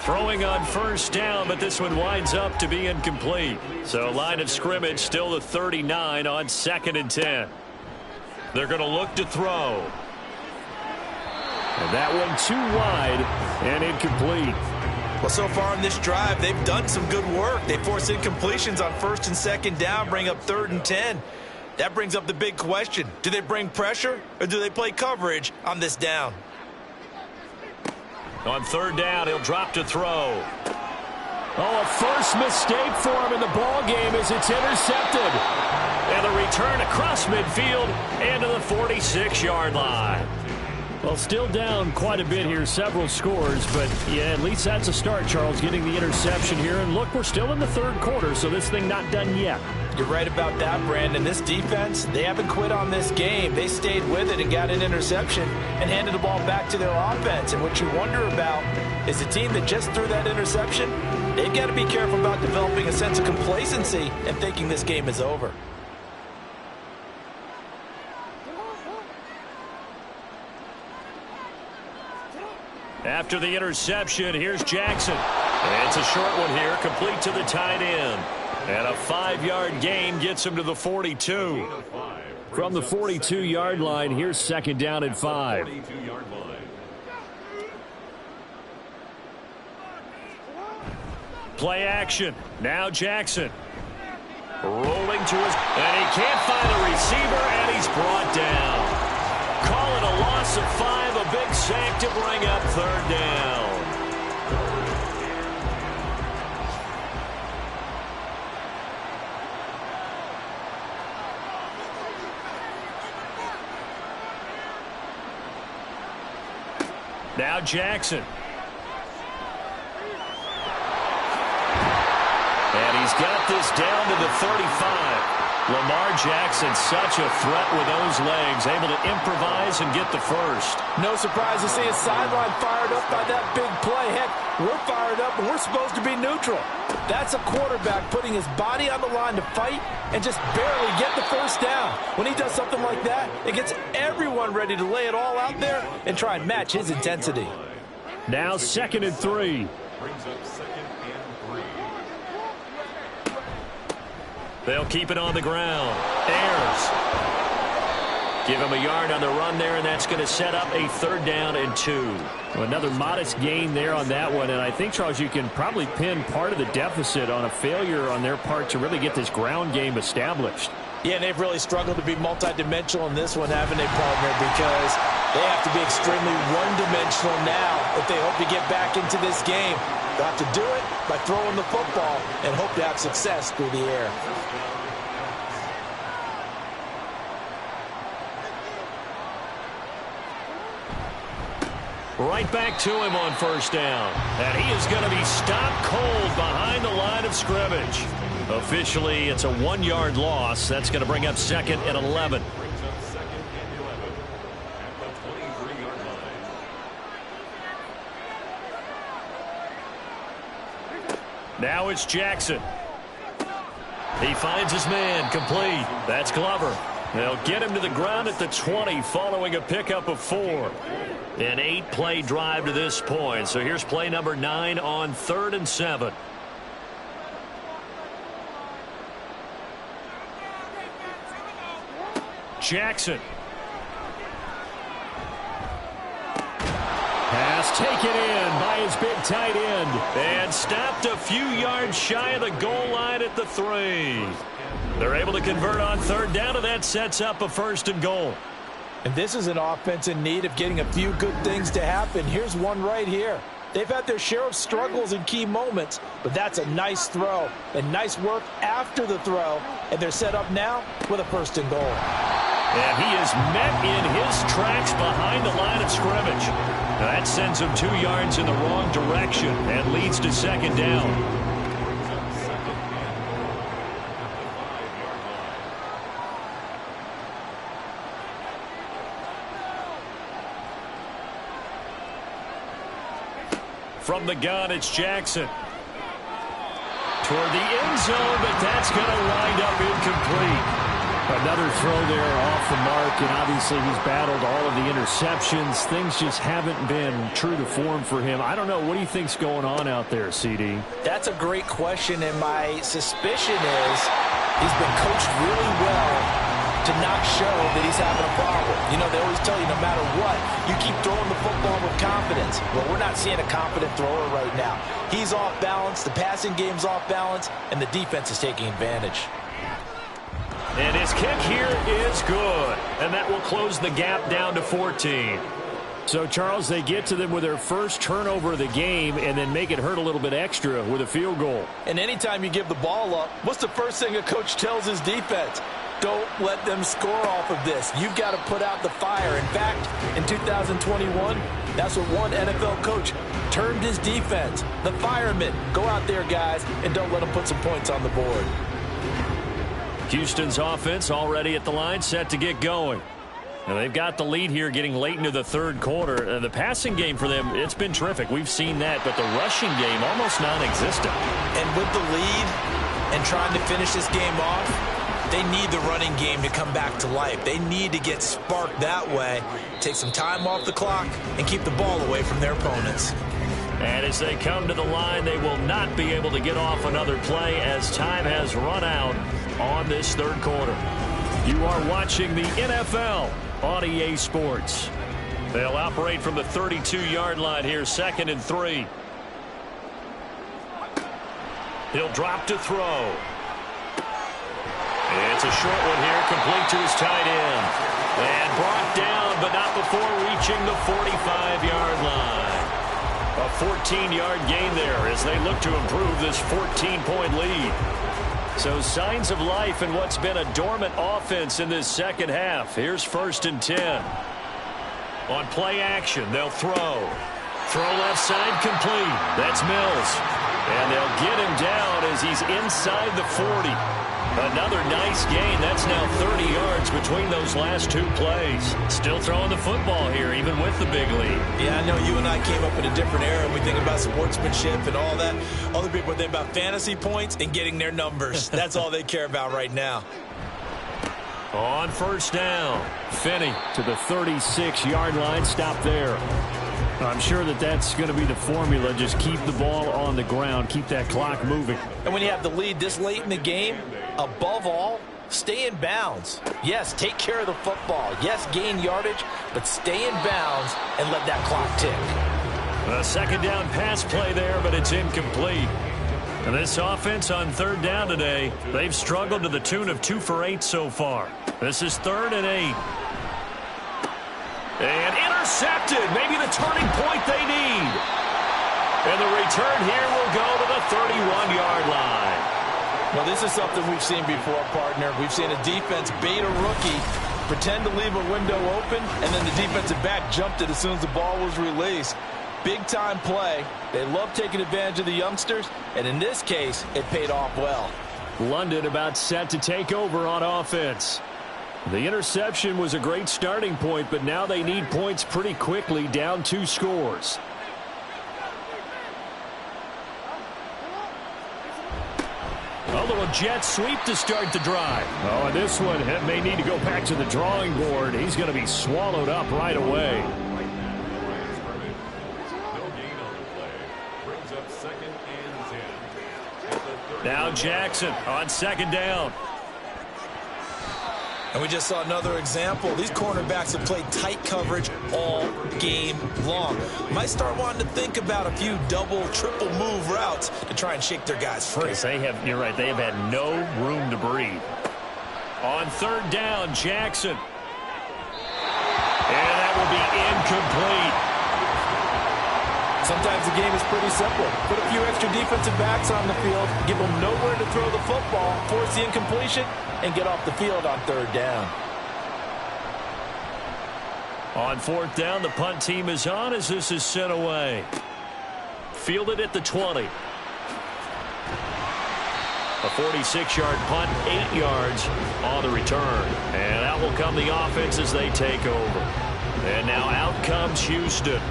Throwing on first down, but this one winds up to be incomplete. So line of scrimmage still the 39 on 2nd and 10. They're going to look to throw. And that one too wide and incomplete. Well, so far in this drive, they've done some good work. They force incompletions on 1st and 2nd down, bring up 3rd and 10. That brings up the big question. Do they bring pressure or do they play coverage on this down? On 3rd down, he'll drop to throw. Oh, a first mistake for him in the ball game as it's intercepted. And a return across midfield and to the 46-yard line. Well, still down quite a bit here, several scores, but yeah, at least that's a start, Charles, getting the interception here. And look, we're still in the 3rd quarter, so this thing not done yet. You're right about that, Brandon. This defense, they haven't quit on this game. They stayed with it and got an interception and handed the ball back to their offense. And what you wonder about is the team that just threw that interception, they've got to be careful about developing a sense of complacency and thinking this game is over. After the interception, here's Jackson. It's a short one here, complete to the tight end. And a 5-yard gain gets him to the 42. From the 42-yard line, here's 2nd down and 5. Play action. Now Jackson. Rolling to his... And he can't find the receiver, and he's brought down. Call it a loss of 5, a big sack to bring up 3rd down. Now Jackson. And he's got this down to the 35. Lamar Jackson, such a threat with those legs, able to improvise and get the first. No surprise to see his sideline fired up by that big play. Heck, we're fired up, and we're supposed to be neutral. That's a quarterback putting his body on the line to fight and just barely get the first down. When he does something like that, it gets everyone ready to lay it all out there and try and match his intensity. Now 2nd and 3. Brings up 2nd and 3. They'll keep it on the ground. Ayers. Give him a yard on the run there, and that's going to set up a 3rd down and 2. Well, another modest gain there on that one, and I think, Charles, you can probably pin part of the deficit on a failure on their part to really get this ground game established. Yeah, and they've really struggled to be multidimensional in this one, haven't they, partner? Because they have to be extremely one-dimensional now if they hope to get back into this game. They'll have to do it by throwing the football and hope to have success through the air. Right back to him on first down. And he is going to be stopped cold behind the line of scrimmage. Officially, it's a 1-yard loss. That's going to bring up 2nd and 11. Brings up 2nd and 11 at the 23-yard line. Now it's Jackson. He finds his man, complete. That's Glover. They'll get him to the ground at the 20 following a pickup of 4. An 8-play drive to this point. So here's play number 9 on 3rd and 7. Jackson. Pass taken in by his big tight end. And stopped a few yards shy of the goal line at the 3. They're able to convert on 3rd down, and that sets up a 1st and goal. And this is an offense in need of getting a few good things to happen. Here's one right here. They've had their share of struggles in key moments, but that's a nice throw and nice work after the throw. And they're set up now with a 1st and goal. And he is met in his tracks behind the line of scrimmage. Now that sends him 2 yards in the wrong direction and leads to 2nd down. From the gun, it's Jackson. Toward the end zone, but that's going to wind up incomplete. Another throw there off the mark, and obviously he's battled all of the interceptions. Things just haven't been true to form for him. I don't know. What do you think's going on out there, CD? That's a great question, and my suspicion is he's been coached really well to not show that he's having a problem. You know, they always tell you no matter what, you keep throwing the football with confidence. Well, we're not seeing a confident thrower right now. He's off balance, the passing game's off balance, and the defense is taking advantage. And his kick here is good. And that will close the gap down to 14. So, Charles, they get to them with their first turnover of the game and then make it hurt a little bit extra with a field goal. And anytime you give the ball up, what's the first thing a coach tells his defense? Don't let them score off of this. You've got to put out the fire. In fact, in 2021, that's what one NFL coach termed his defense. The firemen. Go out there, guys, and don't let them put some points on the board. Houston's offense already at the line, set to get going. Now they've got the lead here getting late into the 3rd quarter. The passing game for them, it's been terrific. We've seen that, but the rushing game almost non-existent. And with the lead and trying to finish this game off, they need the running game to come back to life. They need to get sparked that way, take some time off the clock, and keep the ball away from their opponents. And as they come to the line, they will not be able to get off another play as time has run out on this 3rd quarter. You are watching the NFL on EA Sports. They'll operate from the 32-yard line here, 2nd and 3. He'll drop to throw. It's a short one here, complete to his tight end. And brought down, but not before reaching the 45-yard line. A 14-yard gain there as they look to improve this 14-point lead. So signs of life in what's been a dormant offense in this 2nd half. Here's 1st and 10. On play action, they'll throw. Throw left side complete. That's Mills. And they'll get him down as he's inside the 40. Another nice gain. That's now 30 yards between those last 2 plays. Still throwing the football here, even with the big lead. Yeah, I know you and I came up in a different era. We think about sportsmanship and all that. Other people think about fantasy points and getting their numbers. That's all they care about right now. On 1st down, Finney to the 36-yard line. Stop there. I'm sure that that's going to be the formula. Just keep the ball on the ground. Keep that clock moving. And when you have the lead this late in the game, above all, stay in bounds. Yes, take care of the football. Yes, gain yardage, but stay in bounds and let that clock tick. A 2nd down pass play there, but it's incomplete. And this offense on 3rd down today, they've struggled to the tune of 2 for 8 so far. This is 3rd and 8. And intercepted. Maybe the turning point they need. And the return here will go to the 31-yard line. Well, this is something we've seen before, partner. We've seen a defense bait a rookie pretend to leave a window open, and then the defensive back jumped it as soon as the ball was released. Big-time play. They love taking advantage of the youngsters, and in this case, it paid off well. London about set to take over on offense. The interception was a great starting point, but now they need points pretty quickly, down 2 scores. A little jet sweep to start the drive. Oh, and this one may need to go back to the drawing board. He's going to be swallowed up right away. Now Jackson on 2nd down. And we just saw another example. These cornerbacks have played tight coverage all game long. Might start wanting to think about a few double, triple move routes to try and shake their guys free. You're right, they have had no room to breathe. On 3rd down, Jackson. And that will be incomplete. Sometimes the game is pretty simple. Put a few extra defensive backs on the field, give them nowhere to throw the football, force the incompletion, and get off the field on 3rd down. On 4th down, the punt team is on as this is sent away. Fielded at the 20. A 46-yard punt, 8 yards on the return. And out will come the offense as they take over. And now out comes Houston.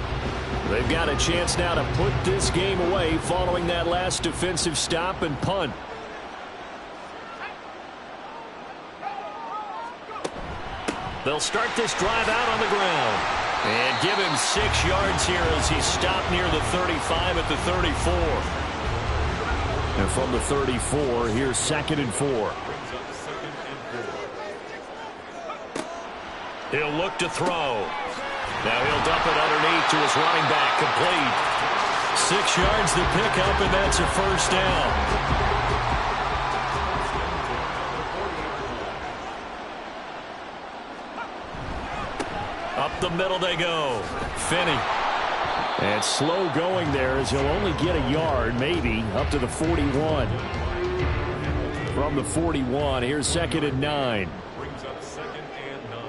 They've got a chance now to put this game away following that last defensive stop and punt. They'll start this drive out on the ground. And give him 6 yards here as he stopped near the 35 at the 34. And from the 34, here's 2nd and 4. He'll look to throw. Now he'll dump it underneath to his running back. Complete. 6 yards to pick up, and that's a 1st down. Up the middle they go. Finney. And slow going there as he'll only get a yard, maybe, up to the 41. From the 41, here's 2nd and 9. Brings up 2nd and 9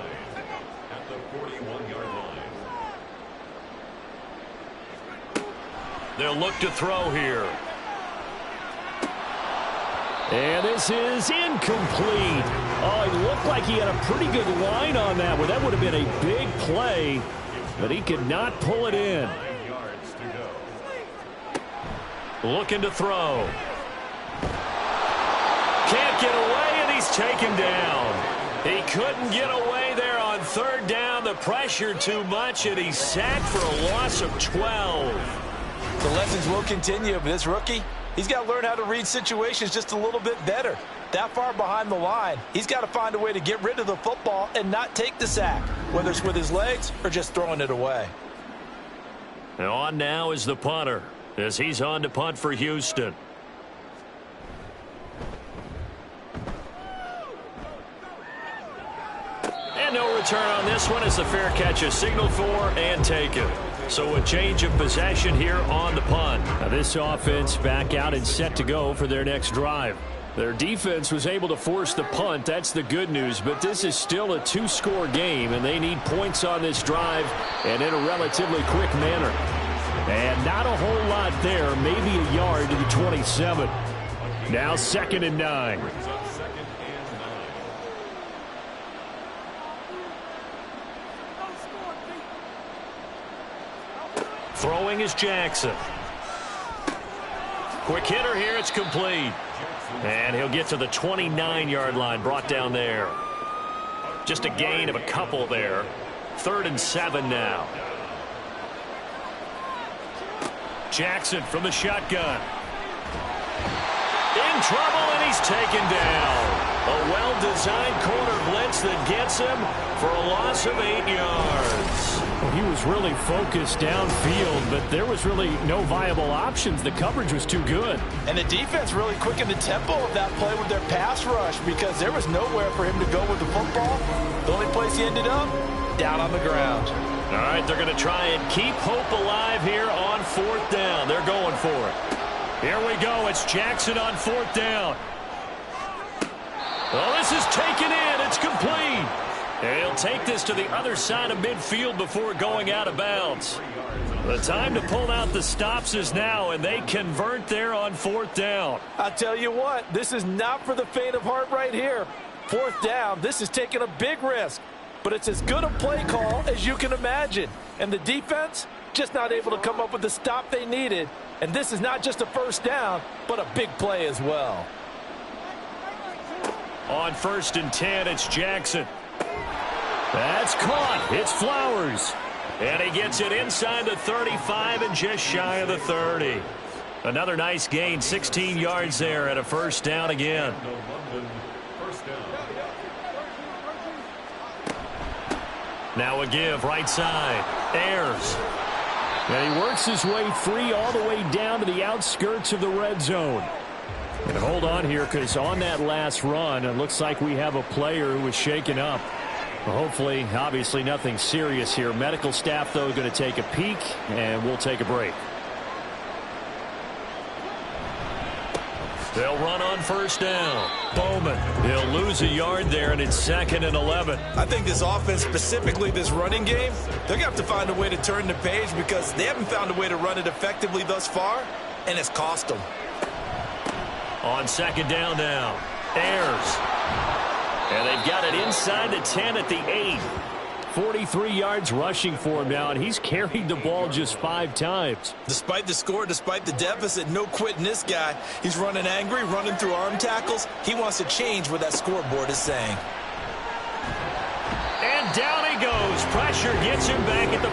at the 41-yard line. They'll look to throw here. And this is incomplete. Oh, it looked like he had a pretty good line on that one. That would have been a big play, but he could not pull it in. 9 yards to go. Looking to throw. Can't get away, and he's taken down. He couldn't get away there on 3rd down. The pressure too much, and he's sacked for a loss of 12. The lessons will continue, but this rookie, he's got to learn how to read situations just a little bit better. That far behind the line, he's got to find a way to get rid of the football and not take the sack, whether it's with his legs or just throwing it away. And on now is the punter, as he's on to punt for Houston. And no return on this one as the fair catch is signaled for and taken. So a change of possession here on the punt. Now this offense back out and set to go for their next drive. Their defense was able to force the punt. That's the good news. But this is still a 2-score game, and they need points on this drive and in a relatively quick manner. And not a whole lot there. Maybe a yard to the 27. Now 2nd and 9. Throwing is Jackson. Quick hitter here. It's complete. And he'll get to the 29-yard line, brought down there. Just a gain of a couple there. 3rd and 7 now. Jackson from the shotgun. In trouble, and he's taken down. A well-designed corner blitz that gets him for a loss of 8 yards. Well, he was really focused downfield, but there was really no viable options. The coverage was too good. And the defense really quickened the tempo of that play with their pass rush because there was nowhere for him to go with the football. The only place he ended up, down on the ground. All right, they're going to try and keep hope alive here on 4th down. They're going for it. Here we go. It's Jackson on 4th down. Well, this is taken in. It's complete. And he'll take this to the other side of midfield before going out of bounds. The time to pull out the stops is now, and they convert there on 4th down. I'll tell you what, this is not for the faint of heart right here. 4th down, this is taking a big risk. But it's as good a play call as you can imagine. And the defense, just not able to come up with the stop they needed. And this is not just a 1st down, but a big play as well. On 1st and 10, it's Jackson. That's caught. It's Flowers. And he gets it inside the 35 and just shy of the 30. Another nice gain, 16 yards there and a 1st down again. Now a give, right side. Ayers. And he works his way free all the way down to the outskirts of the red zone. And hold on here, because on that last run, it looks like we have a player who was shaken up. Hopefully, obviously nothing serious here. Medical staff, though, going to take a peek, and we'll take a break. They'll run on 1st down. Bowman, he'll lose a yard there, and it's 2nd and 11. I think this offense, specifically this running game, they're going to have to find a way to turn the page because they haven't found a way to run it effectively thus far, and it's cost them. On 2nd down now, Ayers. And they've got it inside the 10 at the 8. 43 yards rushing for him now, and he's carried the ball just 5 times. Despite the score, despite the deficit, no quitting this guy. He's running angry, running through arm tackles. He wants to change what that scoreboard is saying. And down he goes. Pressure gets him back at the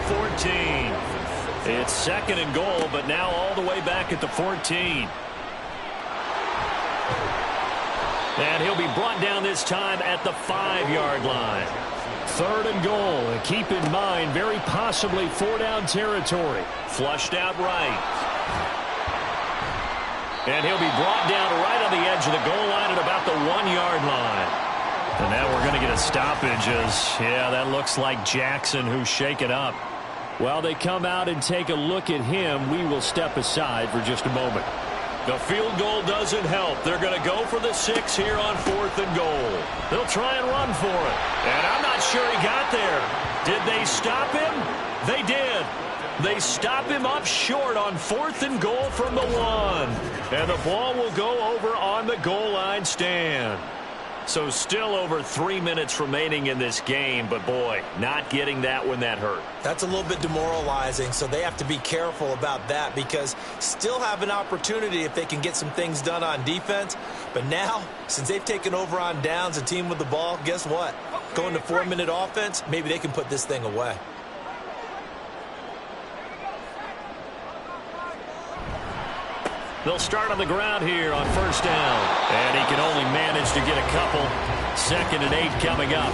14. It's 2nd and goal, but now all the way back at the 14. And he'll be brought down this time at the 5-yard line. 3rd and goal. And keep in mind, very possibly 4-down territory. Flushed out right. And he'll be brought down right on the edge of the goal line at about the 1-yard line. And now we're going to get a stoppage as, yeah, that looks like Jackson who's shaken up. While they come out and take a look at him, we will step aside for just a moment. The field goal doesn't help. They're going to go for the 6 here on 4th and goal. They'll try and run for it. And I'm not sure he got there. Did they stop him? They did. They stop him up short on 4th and goal from the 1. And the ball will go over on the goal line stand. So still over 3 minutes remaining in this game, but boy, not getting that when that hurt. That's a little bit demoralizing, so they have to be careful about that because still have an opportunity if they can get some things done on defense. But now, since they've taken over on downs, a team with the ball, guess what? Going to 4-minute offense, maybe they can put this thing away. They'll start on the ground here on 1st down. And he can only manage to get a couple. 2nd and 8 coming up.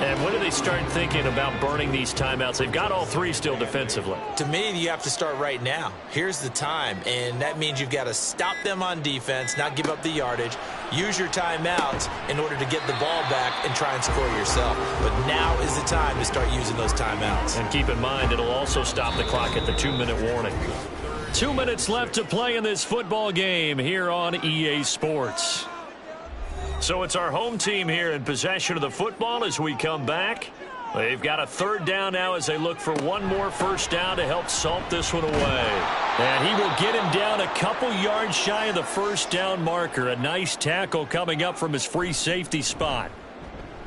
And when do they start thinking about burning these timeouts? They've got all 3 still defensively. To me, you have to start right now. Here's the time, and that means you've got to stop them on defense, not give up the yardage, use your timeouts in order to get the ball back and try and score yourself. But now is the time to start using those timeouts. And keep in mind, it'll also stop the clock at the 2-minute warning. 2 minutes left to play in this football game here on EA Sports. So it's our home team here in possession of the football as we come back. They've got a 3rd down now as they look for one more 1st down to help salt this one away. And he will get him down a couple yards shy of the 1st down marker. A nice tackle coming up from his free safety spot.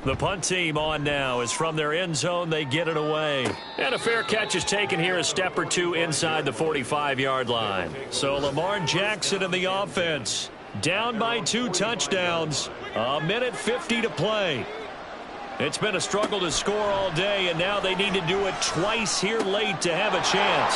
The punt team on now is from their end zone. They get it away. And a fair catch is taken here a step or 2 inside the 45-yard line. So Lamar Jackson and the offense down by 2 touchdowns. 1:50 to play. It's been a struggle to score all day, and now they need to do it twice here late to have a chance.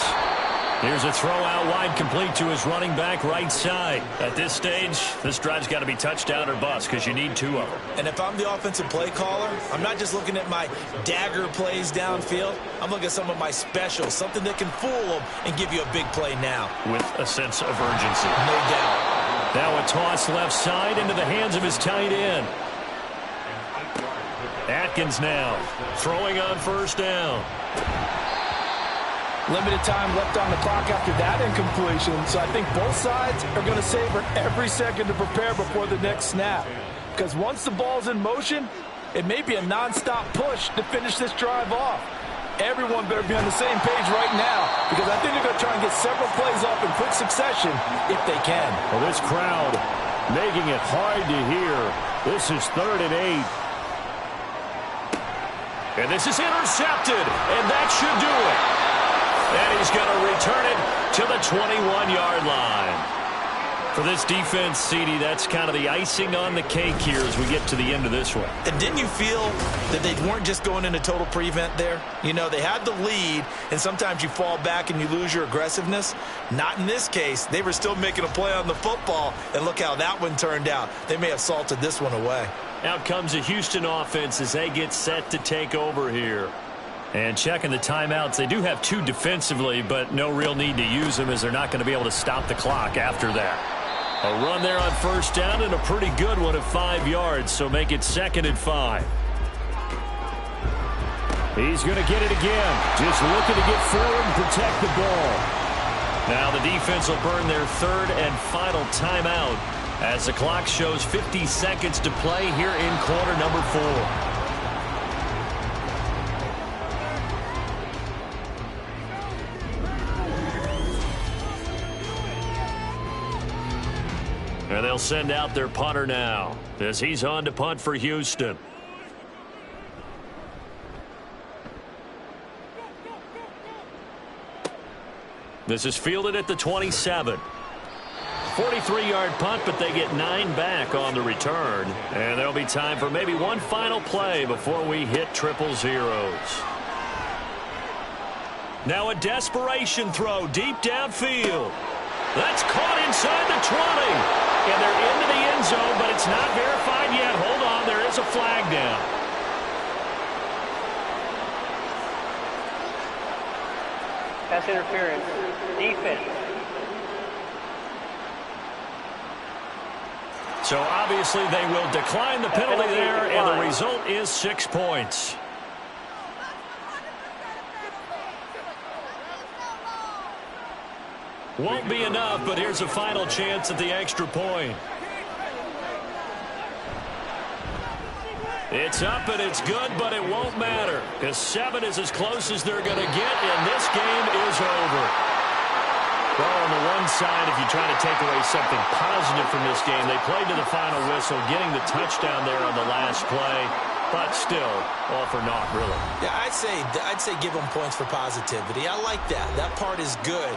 Here's a throw out wide, complete to his running back right side. At this stage, this drive's got to be touchdown or bust because you need 2 of them. And if I'm the offensive play caller, I'm not just looking at my dagger plays downfield. I'm looking at some of my specials, something that can fool them and give you a big play now. With a sense of urgency. No doubt. Now a toss left side into the hands of his tight end. Atkins now throwing on 1st down. Limited time left on the clock after that incompletion, so I think both sides are going to savor every second to prepare before the next snap. Because once the ball's in motion, It may be a nonstop push to finish this drive off. Everyone better be on the same page right now because I think they're going to try and get several plays off in quick succession if they can. Well, this crowd making it hard to hear. This is 3rd and 8. And this is intercepted, and that should do it. And he's going to return it to the 21-yard line. For this defense, CD, that's kind of the icing on the cake here as we get to the end of this one. And didn't you feel that they weren't just going into total prevent there? You know, they had the lead, and sometimes you fall back and you lose your aggressiveness. Not in this case. They were still making a play on the football, and look how that one turned out. They may have salted this one away. Out comes the Houston offense as they get set to take over here. And checking the timeouts, they do have 2 defensively, but no real need to use them as they're not going to be able to stop the clock after that. A run there on 1st down and a pretty good one at 5 yards, so make it 2nd and 5. He's going to get it again, just looking to get forward and protect the ball. Now the defense will burn their 3rd and final timeout as the clock shows 50 seconds to play here in quarter number 4. And they'll send out their punter now as he's on to punt for Houston. This is fielded at the 27. 43-yard punt, but they get 9 back on the return. And there'll be time for maybe one final play before we hit 000. Now a desperation throw deep downfield. That's caught inside the 20. And they're into the end zone, but it's not verified yet. Hold on, there is a flag down. Pass interference. Defense. So obviously they will decline the penalty there, and the result is 6 points. Won't be enough, but here's a final chance at the extra point. It's up and it's good, but it won't matter because 7 is as close as they're going to get, and this game is over. Well, on the one side, if you try to take away something positive from this game, they played to the final whistle, getting the touchdown there on the last play, but still, all for naught, really. Yeah, I'd say give them points for positivity. I like that. That part is good.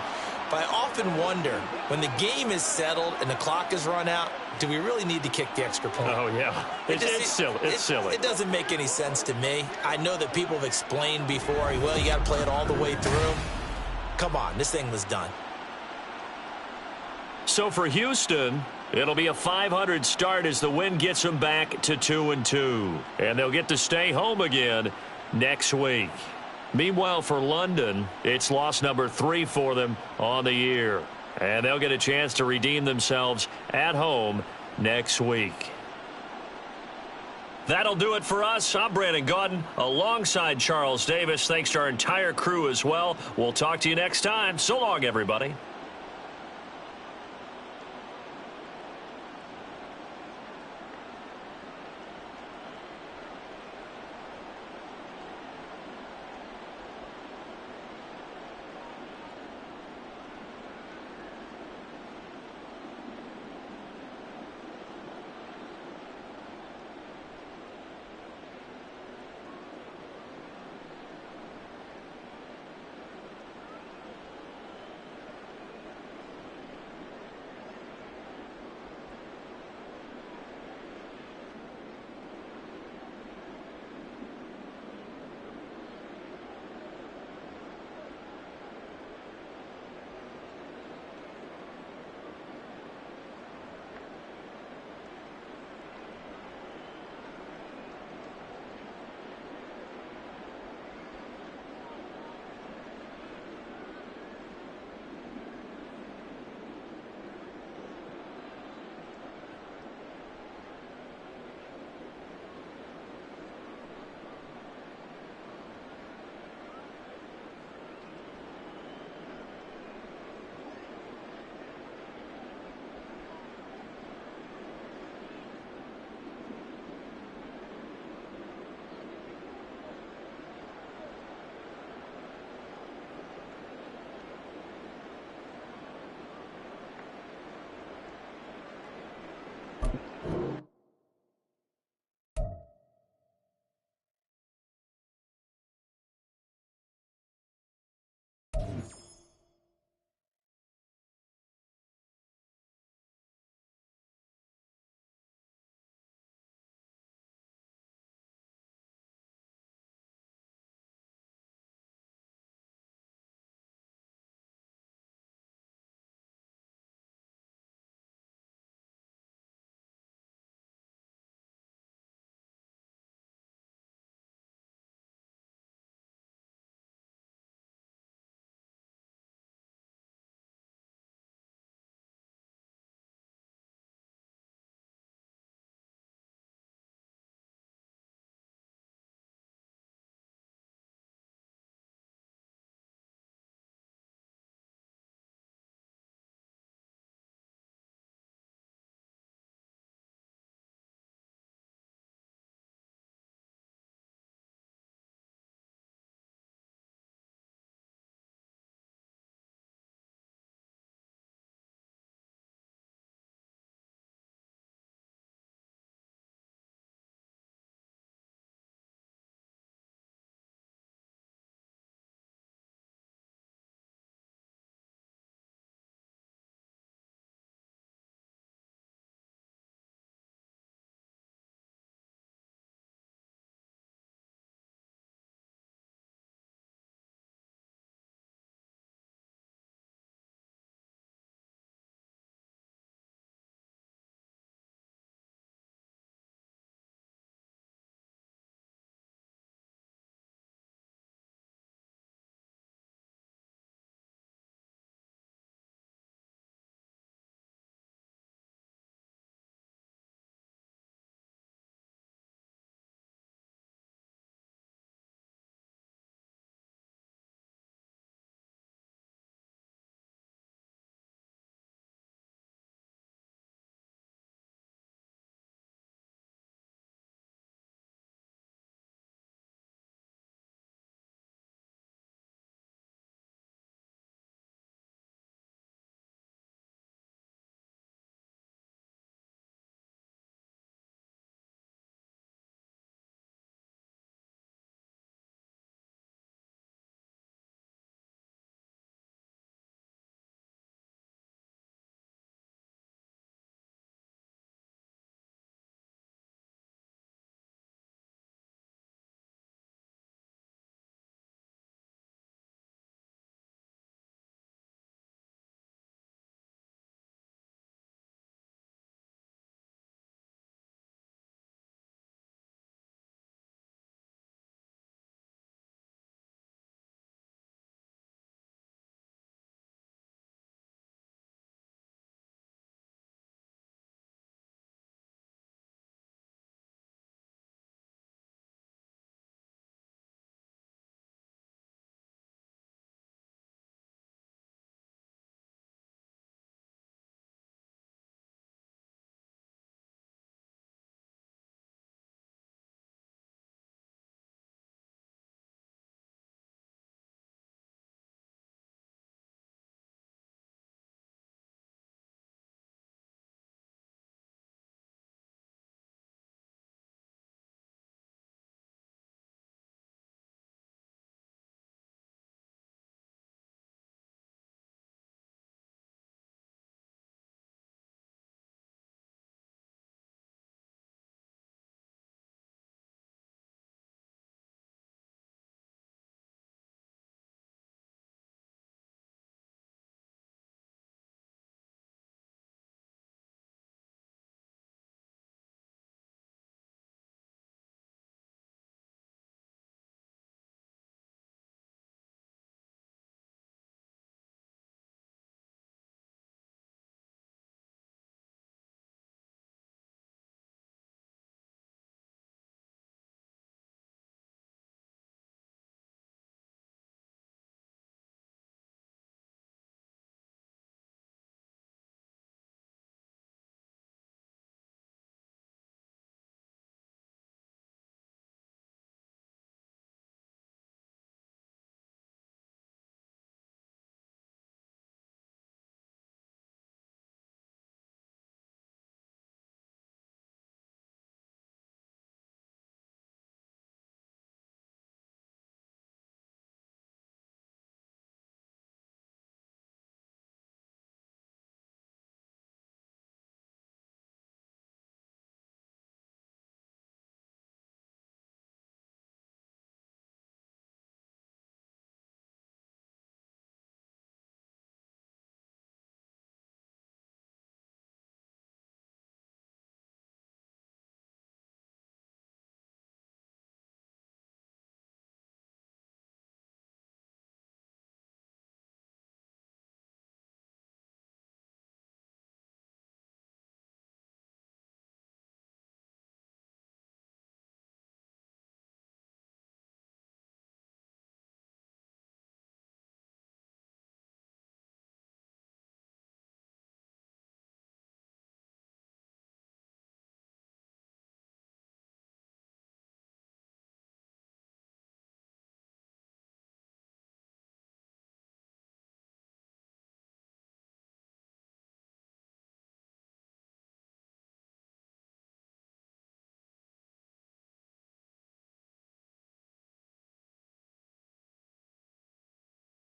But I often wonder, when the game is settled and the clock is run out, do we really need to kick the extra point? Oh, yeah. It's silly. It's silly. It doesn't make any sense to me. I know that people have explained before, well, you got to play it all the way through. Come on, this thing was done. So for Houston, it'll be a .500 start as the win gets them back to 2-2. And they'll get to stay home again next week. Meanwhile, for London, it's loss number 3 for them on the year. And they'll get a chance to redeem themselves at home next week. That'll do it for us. I'm Brandon Gaudin alongside Charles Davis. Thanks to our entire crew as well. We'll talk to you next time. So long, everybody.